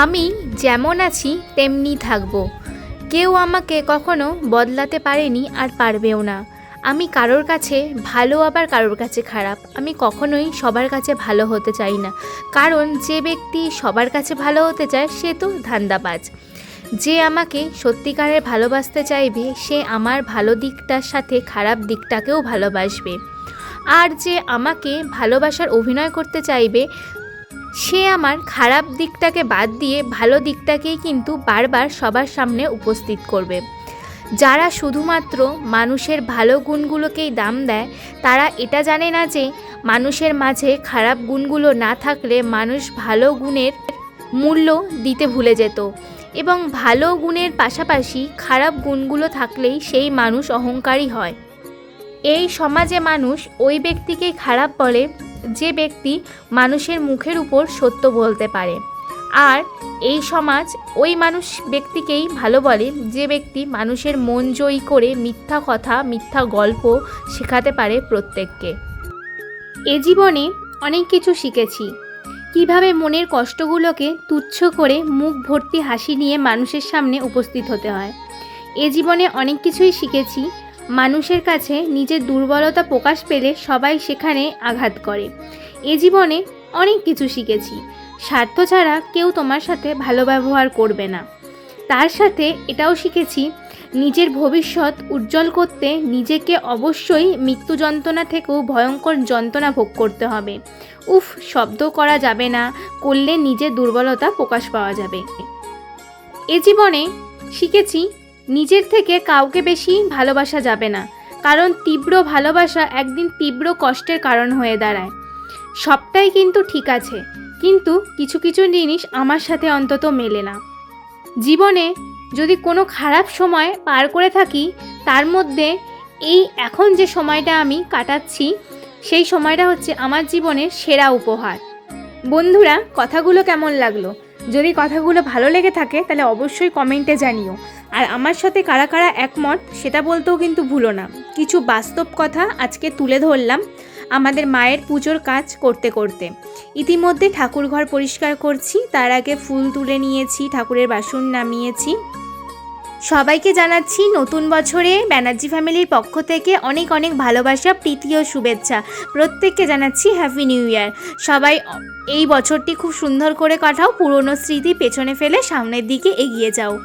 আমি যেমন আছি তেমনি থাকব। কেউ আমাকে কখনো বদলাতে পারেনি আর পারবেও না। আমি কারোর কাছে ভালো আবার কারোর কাছে খারাপ। আমি কখনোই সবার কাছে ভালো হতে চাই না, কারণ যে ব্যক্তি সবার কাছে ভালো হতে চায় সে তো ধান্দাবাজ। যে আমাকে সত্যিকারের ভালোবাসতে চাইবে সে আমার ভালো দিকটার সাথে খারাপ দিকটাকেও ভালোবাসবে। আর যে আমাকে ভালোবাসার অভিনয় করতে চাইবে সে আমার খারাপ দিকটাকে বাদ দিয়ে ভালো দিকটাকেই কিন্তু বারবার সবার সামনে উপস্থিত করবে। যারা শুধুমাত্র মানুষের ভালো গুণগুলোকেই দাম দেয় তারা এটা জানে না যে মানুষের মাঝে খারাপ গুণগুলো না থাকলে মানুষ ভালো গুণের মূল্য দিতে ভুলে যেত, এবং ভালো গুণের পাশাপাশি খারাপ গুণগুলো থাকলেই সেই মানুষ অহংকারী হয়। এই সমাজে মানুষ ওই ব্যক্তিকেই খারাপ বলে যে ব্যক্তি মানুষের মুখের উপর সত্য বলতে পারে, আর এই সমাজ ওই ব্যক্তিকেই ভালো বলে যে ব্যক্তি মানুষের মন জয়ী করে মিথ্যা কথা মিথ্যা গল্প শেখাতে পারে প্রত্যেককে। এ জীবনে অনেক কিছু শিখেছি, কিভাবে মনের কষ্টগুলোকে তুচ্ছ করে মুখ ভর্তি হাসি নিয়ে মানুষের সামনে উপস্থিত হতে হয়। এ জীবনে অনেক কিছুই শিখেছি, মানুষের কাছে নিজের দুর্বলতা প্রকাশ পেলে সবাই সেখানে আঘাত করে। এ জীবনে অনেক কিছু শিখেছি, স্বার্থ ছাড়া কেউ তোমার সাথে ভালো ব্যবহার করবে না। তার সাথে এটাও শিখেছি, নিজের ভবিষ্যৎ উজ্জ্বল করতে নিজেকে অবশ্যই মৃত্যু যন্ত্রণা থেকেও ভয়ঙ্কর যন্ত্রণা ভোগ করতে হবে। শব্দ করা যাবে না, করলে নিজের দুর্বলতা প্রকাশ পাওয়া যাবে। এ জীবনে শিখেছি, নিজের থেকে কাউকে বেশি ভালোবাসা যাবে না, কারণ তীব্র ভালোবাসা একদিন তীব্র কষ্টের কারণ হয়ে দাঁড়ায়। সবটাই কিন্তু ঠিক আছে, কিন্তু কিছু কিছু জিনিস আমার সাথে অন্তত মেলে না। জীবনে যদি কোনো খারাপ সময় পার করে থাকি, তার মধ্যে এই এখন যে সময়টা আমি কাটাচ্ছি সেই সময়টা হচ্ছে আমার জীবনের সেরা উপহার। বন্ধুরা, কথাগুলো কেমন লাগলো? যদি কথাগুলো ভালো লেগে থাকে তাহলে অবশ্যই কমেন্টে জানিও। আর আমার সাথে কারা কারা একমত সেটা বলতেও কিন্তু ভুলো না। কিছু বাস্তব কথা আজকে তুলে ধরলাম আমাদের মায়ের পুজোর কাজ করতে করতে। ইতিমধ্যে ঠাকুরঘর পরিষ্কার করছি, তার আগে ফুল তুলে নিয়েছি, ঠাকুরের বাসন নামিয়েছি। সবাইকে জানাচ্ছি নতুন বছরে ব্যানার্জি ফ্যামিলির পক্ষ থেকে অনেক অনেক ভালোবাসা, প্রীতি ও শুভেচ্ছা। প্রত্যেককে জানাচ্ছি হ্যাপি নিউ ইয়ার। সবাই এই বছরটি খুব সুন্দর করে কাটাও, পুরনো স্মৃতি পেছনে ফেলে সামনের দিকে এগিয়ে যাও।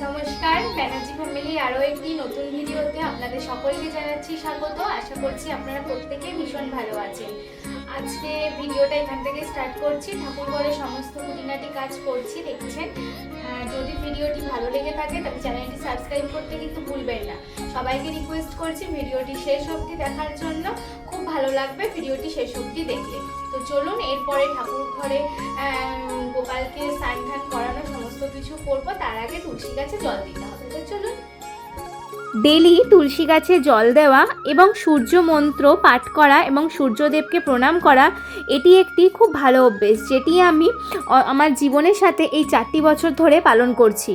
নমস্কার, ব্যানার্জি ফ্যামিলির আরও একটি নতুন ভিডিওতে আপনাদের সকলকে জানাচ্ছি স্বাগত। আশা করছি আপনারা প্রত্যেকে ভীষণ ভালো আছেন। আজকে ভিডিওটা এখান থেকে স্টার্ট করছি। ঠাকুরঘরের সমস্ত খুঁটিনাটি কাজ করছি, দেখছেন। যদি ভিডিওটি ভালো লেগে থাকে তাহলে চ্যানেলটি সাবস্ক্রাইব করতে কিন্তু ভুলবেন না। সবাইকে রিকোয়েস্ট করছি ভিডিওটি শেষ অবধি দেখার জন্য, খুব ভালো লাগবে ভিডিওটি শেষ অবধি দেখলে। তো চলুন, এরপরে ঠাকুরঘরে গোপালকে স্নান ধান করানো সমস্ত কিছু করবো। তার আগে তুলসী গাছে জল দিতে হবে। তো চলুন। ডেলি তুলসী গাছে জল দেওয়া এবং সূর্য মন্ত্র পাঠ করা এবং সূর্যদেবকে প্রণাম করা, এটি একটি খুব ভালো অভ্যেস, যেটি আমি আমার জীবনের সাথে এই 4টি বছর ধরে পালন করছি।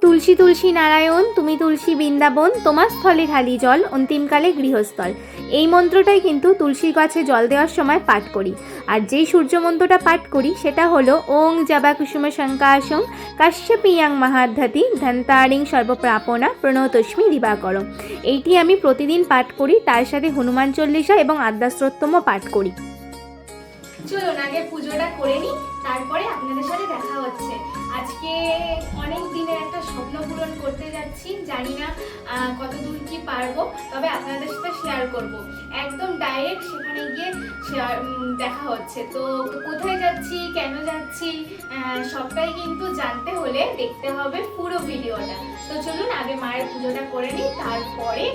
তুলসী তুলসী নারায়ণ, তুমি তুলসী বৃন্দাবন, তোমার স্থলে ঢালি জল, অন্তিমকালে গৃহস্থল। এই মন্ত্রটাই কিন্তু তুলসী গাছে জল দেওয়ার সময় পাঠ করি। আর যেই সূর্য মন্ত্রটা পাঠ করি সেটা হলো ওং জবা কুসুম শঙ্কাশং কাশ্যপিয়াং মহাদ্ধাতি ধন্তারিং সর্বপ্রাপনা প্রণতস্মি দিবাকরম। এইটি আমি প্রতিদিন পাঠ করি, তার সাথে হনুমান চল্লিশা এবং আদ্যাস্তোত্তমও পাঠ করি। চলুন আগে পুজোটা করে নিই, তারপরে আপনাদের সাথে দেখা হচ্ছে। আজকে অনেক দিনের একটা স্বপ্ন পূরণ করতে যাচ্ছি, জানি না কত দূর কি পারবো, তবে আপনাদের সাথে শেয়ার করব। একদম ডাইরেক্ট সেখানে গিয়ে দেখা হচ্ছে। তো কোথায় যাচ্ছি, কেন যাচ্ছি, সবটাই কিন্তু জানতে হলে দেখতে হবে পুরো ভিডিওটা। তো চলুন আগে মায়ের পুজোটা করে নিই, তারপরে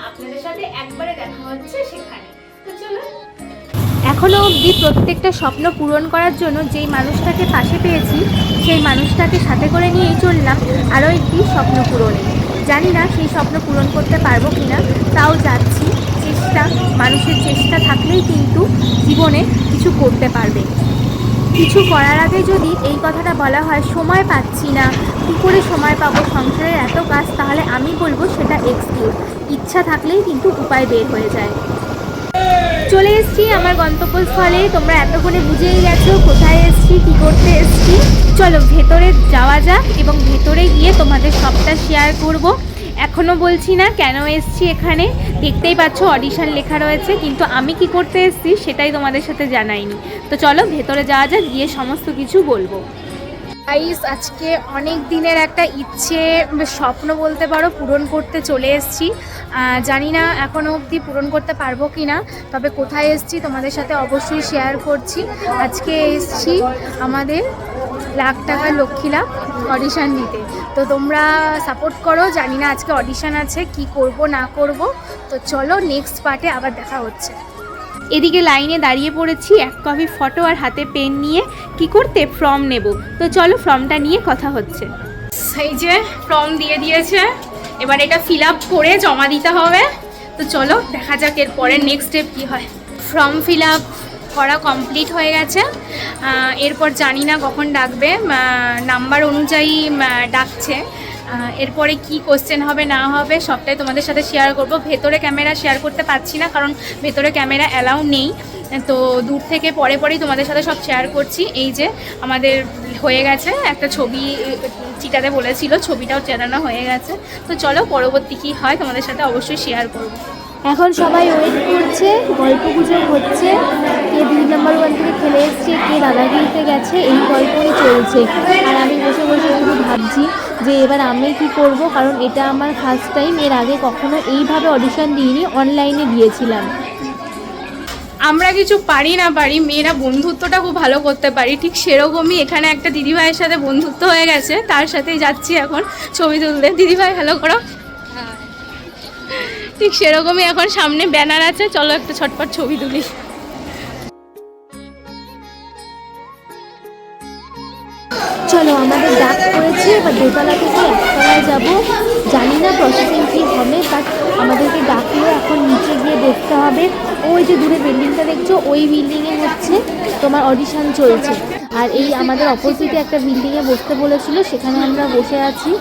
আপনাদের সাথে একবারে দেখা হচ্ছে সেখানে। তো চলুন। এখনও অবধি প্রত্যেকটা স্বপ্ন পূরণ করার জন্য যেই মানুষটাকে পাশে পেয়েছি সেই মানুষটাকে সাথে করে নিয়েই চললাম আরও একটি স্বপ্ন পূরণে। জানি না সেই স্বপ্ন পূরণ করতে পারবো কি না, তাও যাচ্ছি। চেষ্টা, মানুষের চেষ্টা থাকলেই কিন্তু জীবনে কিছু করতে পারবে। কিছু করার আগে যদি এই কথাটা বলা হয় সময় পাচ্ছি না, কী করে সময় পাবো, সংসারের এত কাজ, তাহলে আমি বলবো সেটা এক্সকিউজ। ইচ্ছা থাকলেই কিন্তু উপায় বের হয়ে যায়। চলে এসেছি আমার গন্তব্যস্থলে। তোমরা এতক্ষণে বুঝেই গেছো কোথায় এসেছি, কী করতে এসেছি। চলো ভেতরে যাওয়া যাক এবং ভেতরে গিয়ে তোমাদের সবটা শেয়ার করব। এখনও বলছি না কেন এসেছি এখানে, দেখতেই পাচ্ছ অডিশন লেখা রয়েছে, কিন্তু আমি কি করতে এসেছি সেটাই তোমাদের সাথে জানাইনি। তো চলো ভেতরে যাওয়া যাক, গিয়ে সমস্ত কিছু বলবো। গাইস, আজকে অনেক দিনের একটা ইচ্ছে, স্বপ্ন বলতে পারো, পূরণ করতে চলে এসেছি। জানি না এখনও অবধি পূরণ করতে পারবো কি না, তবে কোথায় এসেছি তোমাদের সাথে অবশ্যই শেয়ার করছি। আজকে এসেছি আমাদের লাখ টাকা লক্ষ্মী লাভ অডিশান দিতে। তো তোমরা সাপোর্ট করো। জানি না আজকে অডিশান আছে, কি করব না করব। তো চলো নেক্সট পার্টে আবার দেখা হচ্ছে। এদিকে লাইনে দাঁড়িয়ে পড়েছি, এক কপি ফটো আর হাতে পেন নিয়ে, কি করতে, ফর্ম নেব। তো চলো ফর্মটা নিয়ে কথা হচ্ছে। এই যে ফর্ম দিয়ে দিয়েছে, এবার এটা ফিল আপ করে জমা দিতে হবে। তো চলো দেখা যাক এরপরে নেক্সট স্টেপ কী হয়। ফর্ম ফিল আপ করা কমপ্লিট হয়ে গেছে। এরপর জানি না কখন ডাকবে, নাম্বার অনুযায়ী ডাকছে। এরপরে কি কোশ্চেন হবে না হবে সবটাই তোমাদের সাথে শেয়ার করব। ভেতরে ক্যামেরা শেয়ার করতে পারছি না, কারণ ভেতরে ক্যামেরা অ্যালাউ নেই। তো দূর থেকে পরেই তোমাদের সাথে সব শেয়ার করছি। এই যে আমাদের হয়ে গেছে, একটা ছবি চিটাতে বলেছিল, ছবিটাও চেনানো হয়ে গেছে। তো চলো পরবর্তী কী হয় তোমাদের সাথে অবশ্যই শেয়ার করব। এখন সবাই ওয়েট করছে, গল্প গুজব হচ্ছে, কে 2 নম্বর 1 থেকে খেলে এসছে, কে দাদাগিরিতে গেছে, এই গল্পই চলছে। আর আমি বসে বসে শুধু ভাবছি যে এবার আমি কি করব, কারণ এটা আমার ফার্স্ট টাইম। এর আগে কখনো এইভাবে অডিশন দিইনি, অনলাইনে দিয়েছিলাম। আমরা কিছু পারি না পারি, মেয়েরা বন্ধুত্বটা খুব ভালো করতে পারি, ঠিক সেরকমই এখানে একটা দিদিভাইয়ের সাথে বন্ধুত্ব হয়ে গেছে। তার সাথেই যাচ্ছি এখন ছবি তুলতে। দিদিভাই হ্যালো করো। ঠিক সেরকমই এখন সামনে ব্যানার আছে, চলো একটা ছটপট ছবি তুলি। চলো আমাদের ডাক করেছে, এবার দোতলা থেকে একতলায় যাব। জানি না প্রসেসিং কী হবে, বাট আমাদেরকে ডাকলো। এখন নিচে গিয়ে দেখতে হবে। ওই যে দূরে বিল্ডিংটা দেখছো, ওই বিল্ডিংয়ে হচ্ছে তোমার অডিশন চলছে। আর এই আমাদের অপোজিটে একটা বিল্ডিংয়ে বসতে বলেছিল, সেখানে আমরা বসে আছি।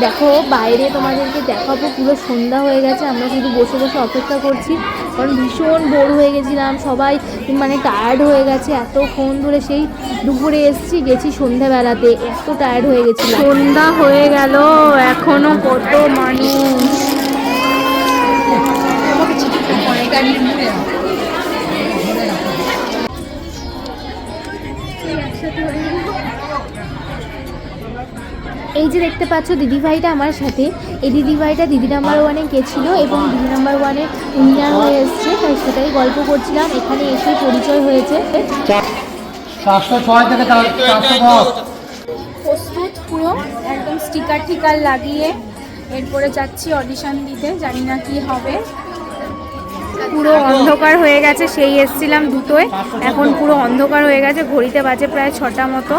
দেখো বাইরে তোমাদেরকে দেখাবো, পুরো সন্ধ্যা হয়ে গেছে, আমরা শুধু বসে বসে অপেক্ষা করছি, কারণ ভীষণ বোর হয়ে গেছিলাম সবাই, মানে টায়ার্ড হয়ে গেছে। এতক্ষণ ধরে সেই দুপুরে এসছি, গেছি সন্ধ্যাবেলাতে, এত টায়ার্ড হয়ে গেছিলাম। সন্ধ্যা হয়ে গেল, এখনো কত মানুষ। এই যে দেখতে পাচ্ছ দিদিভাইটা আমার সাথে, এই দিদিভাইটা দিদি নাম্বার 1-এ গেছিলো এবং দিদি নাম্বার 1-এ উইনার হয়ে এসছে, তাই সেটাই গল্প করছিলাম। এখানে এসে পরিচয় হয়েছে। 406 থেকে 410 প্রস্তুত পুরো একদম স্টিকার টিকার লাগিয়ে এরপরে যাচ্ছি অডিশন দিতে। জানি না কি হবে, পুরো অন্ধকার হয়ে গেছে। সেই এসছিলাম 2টোয়, এখন পুরো অন্ধকার হয়ে গেছে। ঘড়িতে বাজে প্রায় 6টা মতো।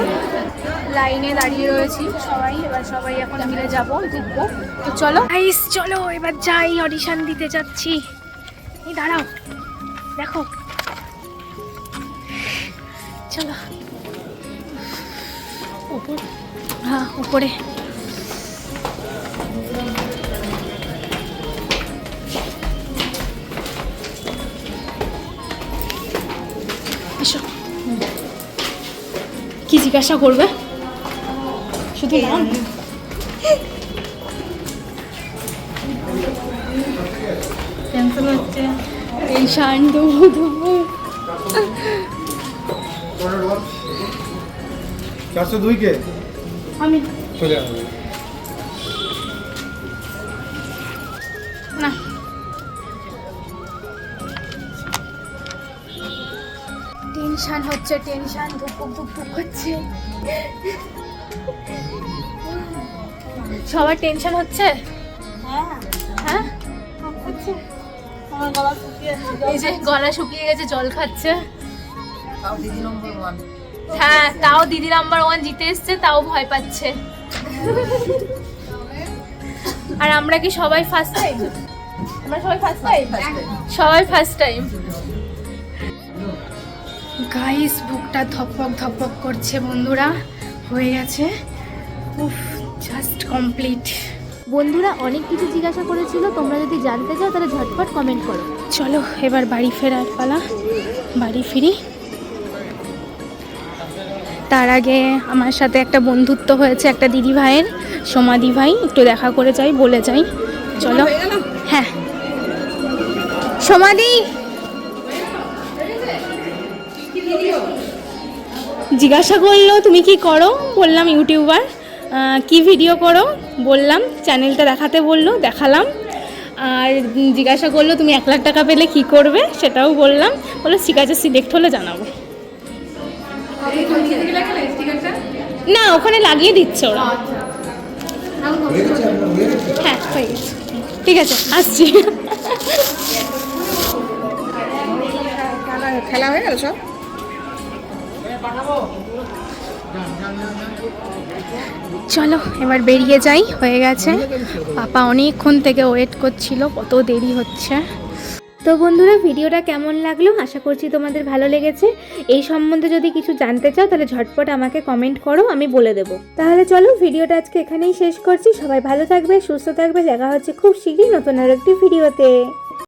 লাইনে দাঁড়িয়ে রয়েছি সবাই, এবার সবাই এখন মিলে যাবো, ঢুকবো। তো চলো গাইস, চলো এবার যাই, অডিশন দিতে যাচ্ছি। এই দাঁড়াও, দেখো, চলো হ্যাঁ উপরে। এসো, কি জিজ্ঞাসা করবে শুধু নাম? টেনশন হচ্ছে, এই শান্ত 402 কে আমি চলে আসবে না। টেনশন হচ্ছে, টেনশন ধুকপুক ধুকপুক হচ্ছে। সবার টেনশন হচ্ছে? হ্যাঁ, এই যে গলা শুকিয়ে গেছে, জল খাচ্ছে। হ্যাঁ, তাও দিদি নাম্বার 1 জিতে এসছে, তাও ভয় পাচ্ছে। আর আমরা কি সবাই ফার্স্ট টাইম? আমরা সবাই ফার্স্ট টাইম, সবাই ফার্স্ট টাইম। গাইস বুকটা ধপক ধপক করছে বন্ধুরা, হয়ে গেছে, উফ জাস্ট কমপ্লিট। বন্ধুরা অনেক কিছু জিজ্ঞাসা করেছিল, তোমরা যদি জানতে চাও তাহলে ঝটপট কমেন্ট করো। চলো এবার বাড়ি ফেরার পালা, বাড়ি ফিরি। তার আগে আমার সাথে একটা বন্ধুত্ব হয়েছে একটা দিদি ভাইয়ের, সোমাদি ভাই, একটু দেখা করে যাই, বলে যাই। চলো। হ্যাঁ সোমাদি জিজ্ঞাসা করলো তুমি কি করো, বললাম ইউটিউবার। কি ভিডিও করো বললাম, চ্যানেলটা দেখাতে বললো, দেখালাম। আর জিজ্ঞাসা করলো তুমি 1 লাখ টাকা পেলে কি করবে, সেটাও বললাম। বললো ঠিক আছে সিলেক্ট হলে জানাবো। না ওখানে লাগিয়ে দিচ্ছে ওরা। হ্যাঁ হয়ে গেছে, ঠিক আছে আসছি। খেলা হয়ে গেল সব। চলো এবার বেরিয়ে যাই, হয়ে গেছে। পাপা অনেকক্ষণ থেকে ওয়েট করছিল, কত দেরি হচ্ছে। তো বন্ধুরা ভিডিওটা কেমন লাগলো, আশা করছি তোমাদের ভালো লেগেছে। এই সম্বন্ধে যদি কিছু জানতে চাও তাহলে ঝটপট আমাকে কমেন্ট করো, আমি বলে দেবো। তাহলে চলো ভিডিওটা আজকে এখানেই শেষ করছি। সবাই ভালো থাকবে, সুস্থ থাকবে, দেখা হচ্ছে খুব শীঘ্রই নতুন আর একটি ভিডিওতে।